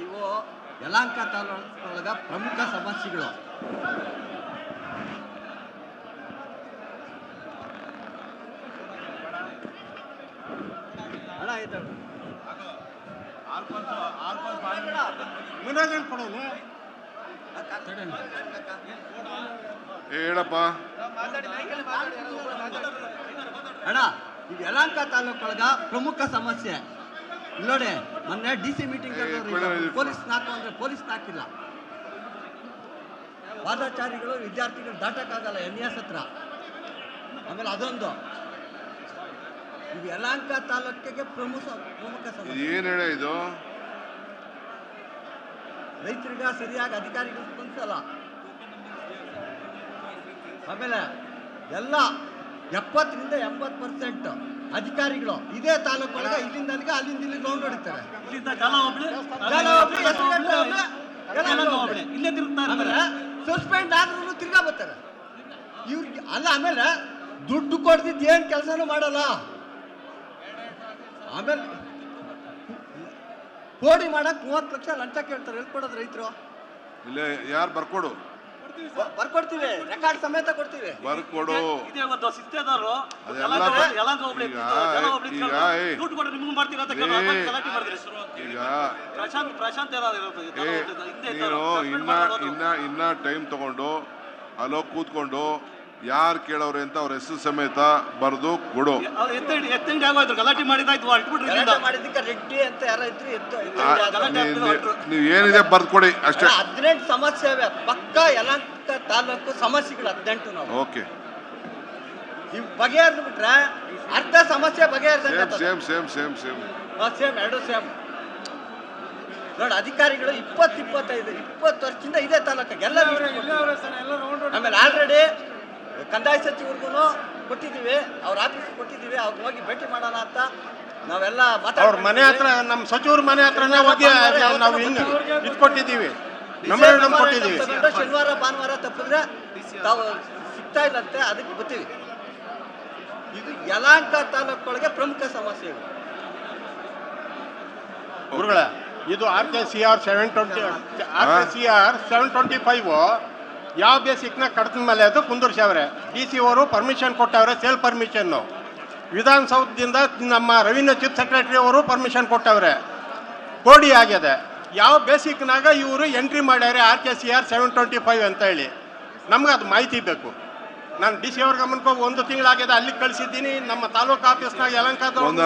ಇವು ಯಲಹಂಕ ತಾಲೂಕೊಳಗ ಪ್ರಮುಖ ಸಮಸ್ಯೆಗಳು. ಹೇಳಪ್ಪ ಅಣ್ಣ, ಇದು ಯಲಹಂಕ ತಾಲೂಕೊಳಗ ಪ್ರಮುಖ ಸಮಸ್ಯೆ. ನೋಡಿ, ಮೊನ್ನೆ DC ಮೀಟಿಂಗ್ ಪೊಲೀಸ್ ನಾಕು ಅಂದ್ರೆ ಪೊಲೀಸ್ ನಾಕಿಲ್ಲ. ಪಾದಚಾರಿಗಳು ವಿದ್ಯಾರ್ಥಿಗಳು ದಾಟಕ್ಕಾಗಲ್ಲ NS ಹತ್ರ. ಆಮೇಲೆ ಅದೊಂದು ಇದು ಯಲಹಂಕ ತಾಲೂಕಿಗೆ ಪ್ರಮುಖ ಸಮಸ್ಯೆ. ಏನ್ ಹೇಳ ಇದು? ರೈತರಿಗ ಸರಿಯಾಗಿ ಅಧಿಕಾರಿಗಳು ಸ್ಪಂದಿಸಲ್ಲ. ಆಮೇಲೆ ಎಲ್ಲ 70% 80% ಅಧಿಕಾರಿಗಳು ಇದೇ ತಾಲೂಕೊಳಗೆ ಇಲ್ಲಿಂದ ಅಲ್ಲಿಗೆ ಅಲ್ಲಿಂದ ಇಲ್ಲಿ ರೌಂಡ್ ಹೊಡಿತಾರೆ. ಸಸ್ಪೆಂಡ್ ಆದ್ರೂ ತಿರ್ಗಾ ಬರ್ತಾರೆ ಇವ್ರಿಗೆ. ಅಲ್ಲ, ಆಮೇಲೆ ದುಡ್ಡು ಕೊಡ್ದಿದ್ದು ಏನ್ ಕೆಲಸನೂ ಮಾಡಲ್ಲ. ಆಮೇಲೆ ಕೋಡಿ ಮಾಡಕ್ 30 ಲಕ್ಷ ಲಂಚ ಕೇಳ್ತಾರೆ. ಎಲ್ಲಿ ಕೊಡೋದು ರೈತರು? ಇಲ್ಲ, ಯಾರು ಬರ್ಕೊಡು? ಬರ್ಕೊಡ್ತೀವಿ, ರೆಕಾರ್ಡ್ ಸಮೇತ ಕೊಡ್ತೀವಿ. ಬರ್ಕೊಡು. ಇನ್ನ ಟೈಮ್ ತಗೊಂಡು ಅಲ್ಲೋ ಕೂತ್ಕೊಂಡು ಯಾರು ಕೇಳೋರೆ ಅಂತ ಅವ್ರ ಹೆಸರು ಸಮೇತ ಬರೆದು ಕೊಡು. ನೀವು ಏನಿದೆ ಬರ್ದು ಕೊಡಿ ಅಷ್ಟೇ. 18 ಸಮಸ್ಯೆ ಪಕ್ಕ ಯಲಹಂಕ ತಾಲೂಕು ಸಮಸ್ಯೆಗಳು 18 ನಾವು. ಓಕೆ, ನೀವು ಬಗೆಹರಿದು ಬಿಟ್ರೆ ಅರ್ಧ ಸಮಸ್ಯೆ ಬಗೆಹರಿದಂಗೆ. Same same same same same, ಎರಡು ಸೇಮ್. ನೋಡಿ, ಅಧಿಕಾರಿಗಳು 20 ವರ್ಷದಿಂದ ಇದೇ ತಾಲೂಕಿಗೆ ಎಲ್ಲ. ಆಮೇಲೆ ಆಲ್ರೆಡಿ ಕಂದಾಯ ಸಚಿವರಿಗೂ ಕೊಟ್ಟಿದ್ದೀವಿ, ಅವ್ರ ಆಫೀಸ್ ಕೊಟ್ಟಿದ್ದೀವಿ. ಅವ್ರು ಹೋಗಿ ಭೇಟಿ ಮಾಡೋಣ ಅಂತ ನಾವೆಲ್ಲ ಅವ್ರ ಮನೆ ಹತ್ರ, ನಮ್ಮ ಸಚಿವರ ಮನೆ ಹತ್ರನೇ ಹೋಗಿ ನಾವು ಇದು ಕೊಟ್ಟಿದ್ದೀವಿ, ಕೊಟ್ಟಿದ್ದೀವಿ. ಶನಿವಾರ ಭಾನುವಾರ ತಪ್ಪಿದ್ರೆ ತಾವು ಸಿಗ್ತಾ ಇಲ್ಲಂತೆ, ಅದಕ್ಕೆ ಬರ್ತೀವಿ. ಇದು ಯಲಹಂಕ ತಾಲೂಕೊಳಗೆ ಪ್ರಮುಖ ಸಮಸ್ಯೆ. ಗುರುಗಳ, ಇದು RKCR 725 ಯಾವ ಬೇಸಿಕ್ನಾಗ ಕಡ್ತದ ಮೇಲೆ ಅದು ಕುಂದರ್ಸ್ಯಾವ್ರೆ. DC ಅವರು ಪರ್ಮಿಷನ್ ಕೊಟ್ಟವ್ರೆ, ಸೇಲ್ ಪರ್ಮಿಷನ್ನು. ವಿಧಾನಸೌಧದಿಂದ ನಮ್ಮ ರೆವಿನ್ಯೂ ಚೀಫ್ ಸೆಕ್ರೆಟರಿ ಅವರು ಪರ್ಮಿಷನ್ ಕೊಟ್ಟವ್ರೆ, ಕೋಡಿ ಆಗ್ಯದೆ. ಯಾವ ಬೇಸಿಕ್ನಾಗ ಇವರು ಎಂಟ್ರಿ ಮಾಡ್ಯಾರೆ RKCR 725 ಅಂತ ಹೇಳಿ ನಮ್ಗೆ ಅದು ಮಾಹಿತಿ ಬೇಕು. ನಾನು DC ಅವ್ರ ಗಮನಕ್ಕೆ 1 ತಿಂಗಳಾಗ್ಯದ, ಅಲ್ಲಿಗೆ ಕಳಿಸಿದ್ದೀನಿ. ನಮ್ಮ ತಾಲೂಕು ಆಫೀಸ್ನಾಗ ಯಲಹಂಕದ ಒಂದು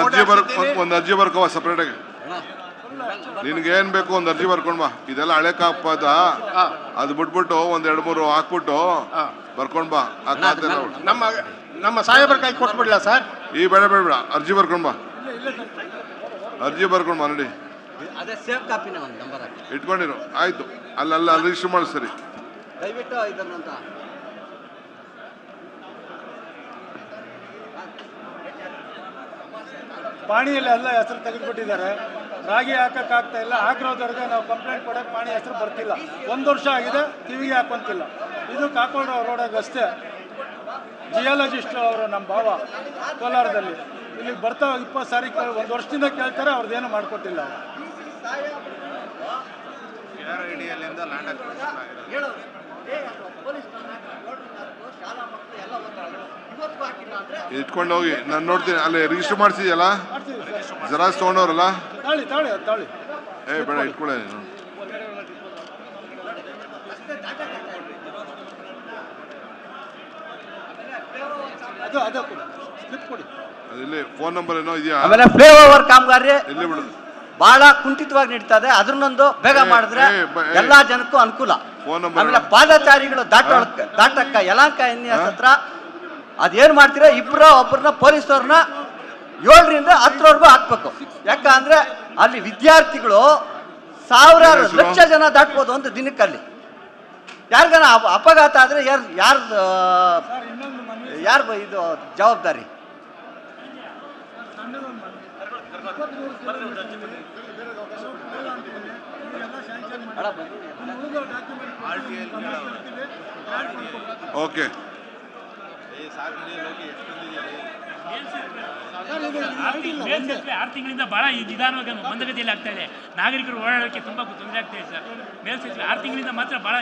ಅರ್ಜಿ ಬರ್ಕೋ ಸಪ್ರೇಟಾಗಿ. ನಿನ್ಗೆ ಏನ್ ಬೇಕು ಒಂದು ಅರ್ಜಿ ಬರ್ಕೊಂಡ್ ಬಾ. ಇದೆಲ್ಲ ಹಳೆ ಕಾಪದ, ಅದು ಬಿಟ್ಬಿಟ್ಟು 1-2-3 ಹಾಕ್ಬಿಟ್ಟು ಬರ್ಕೊಂಡ್ ಬಾ. ನಮ್ಮ ಸಾಹೇಬ್ರ ಕೈ ಕೊಟ್ಬಿಡ್ಲಾ ಸರ್? ಈ ಬೇಡ ಅರ್ಜಿ ಬರ್ಕೊಂಡ್ ಬಾ. ಅರ್ಜಿ ಬರ್ಕೊಂಡ್ ಬಾ ನೋಡಿ. ಅದೇ ಸೇವ್ ಕಾಪಿನ ಒಂದು ನಂಬರ್ ಇಟ್ಕೊಂಡಿರು. ಆಯ್ತು, ಅಲ್ಲ ರಿಜಿಸ್ಟರ್ ಮಾಡಿ. ಸರಿ, ದಯವಿಟ್ಟು ಇದನ್ನಂತ ಪಾಣಿಯಲ್ಲಿ ಎಲ್ಲ ಹೆಸರು ತೆಗೆದುಬಿಟ್ಟಿದ್ದಾರೆ. ರಾಗಿ ಹಾಕಕ್ಕಾಗ್ತಾ ಇಲ್ಲ. ಹಾಕಿರೋದ್ರಿಗೆ ನಾವು ಕಂಪ್ಲೇಂಟ್ ಕೊಡೋಕೆ ಪಾಣಿ ಹೆಸರು ಬರ್ತಿಲ್ಲ. 1 ವರ್ಷ ಆಗಿದೆ, ಕಿವಿಗೆ ಹಾಕೊಂತಿಲ್ಲ. ಇದು ಕಾಕೋಡು ರೋಡಾಗ ಅಷ್ಟೇ. ಜಿಯಾಲಜಿಸ್ಟ್ ಅವರು ನಮ್ಮ ಭಾವ ಕೋಲಾರದಲ್ಲಿ ಇಲ್ಲಿಗೆ ಬರ್ತಾ 20 ಸಾರಿ 1 ವರ್ಷದಿಂದ ಕೇಳ್ತಾರೆ, ಅವ್ರದ್ದೇನು ಮಾಡಿಕೊಟ್ಟಿಲ್ಲ. ಇಟ್ಕೊಂಡು ಹೋಗಿ ನಾನು ನೋಡ್ತೀನಿ. ಅಲ್ಲಿ ರಿಜಿಸ್ಟರ್ ಮಾಡಿಸಿದ್ಯಲ್ಲ, ಜೆರಾಕ್ಸ್ ತೊಗೊಂಡವ್ರಲ್ಲ, ತಾಳಿ ಬೇಡ ಇಟ್ಕೊಳ್ಳಿ. ಅದಿಲ್ಲಿ ಫೋನ್ ನಂಬರ್ ಏನೋ ಇದೆಯಾ? ಆಮೇಲೆ ಫ್ಲೈಓವರ್ ಕಾಮಗಾರಿ ಇಲ್ಲಿ ಬಿಡು, ಬಹಳ ಕುಂಠಿತವಾಗಿ ನಡೀತದೆ. ಅದನ್ನೊಂದು ಬೇಗ ಮಾಡಿದ್ರೆ ಎಲ್ಲಾ ಜನಕ್ಕೂ ಅನುಕೂಲ. ಆಮೇಲೆ ಪಾದಚಾರಿಗಳು ದಾಟಕ್ಕ ಯಲಹಂಕ NS ಹತ್ರ ಅದೇನ್ ಮಾಡ್ತೀರಾ, ಒಬ್ಬರನ್ನ ಪೊಲೀಸವ್ರನ್ನ 7ರಿಂದ 10ರವರೆಗೂ ಹಾಕ್ಬೇಕು. ಯಾಕಂದ್ರೆ ಅಲ್ಲಿ ವಿದ್ಯಾರ್ಥಿಗಳು ಸಾವಿರಾರು ಲಕ್ಷ ಜನ ದಾಟ್ಬೋದು ಒಂದು ದಿನಕ್ಕಲ್ಲಿ. ಯಾರಿಗಾನ ಅಪಘಾತ ಆದ್ರೆ ಯಾರು ಇದು ಜವಾಬ್ದಾರಿ? ಓಕೆ. ಮೇಲ್ಸೇತುವೆ 6 ತಿಂಗಳಿಂದ ಬಹಳ ನಿಧಾನವಾಗಿ ಮಂದಗತಿಯಲ್ಲಿ ಆಗ್ತಾ ಇದೆ. ನಾಗರಿಕರು ಓಡಾಡೋಕ್ಕೆ ತುಂಬಾ ತೊಂದರೆ ಆಗ್ತಾ ಇದೆ ಸರ್. ಮೇಲ್ಸೇತುವೆ 6 ತಿಂಗಳಿಂದ ಮಾತ್ರ ಬಹಳ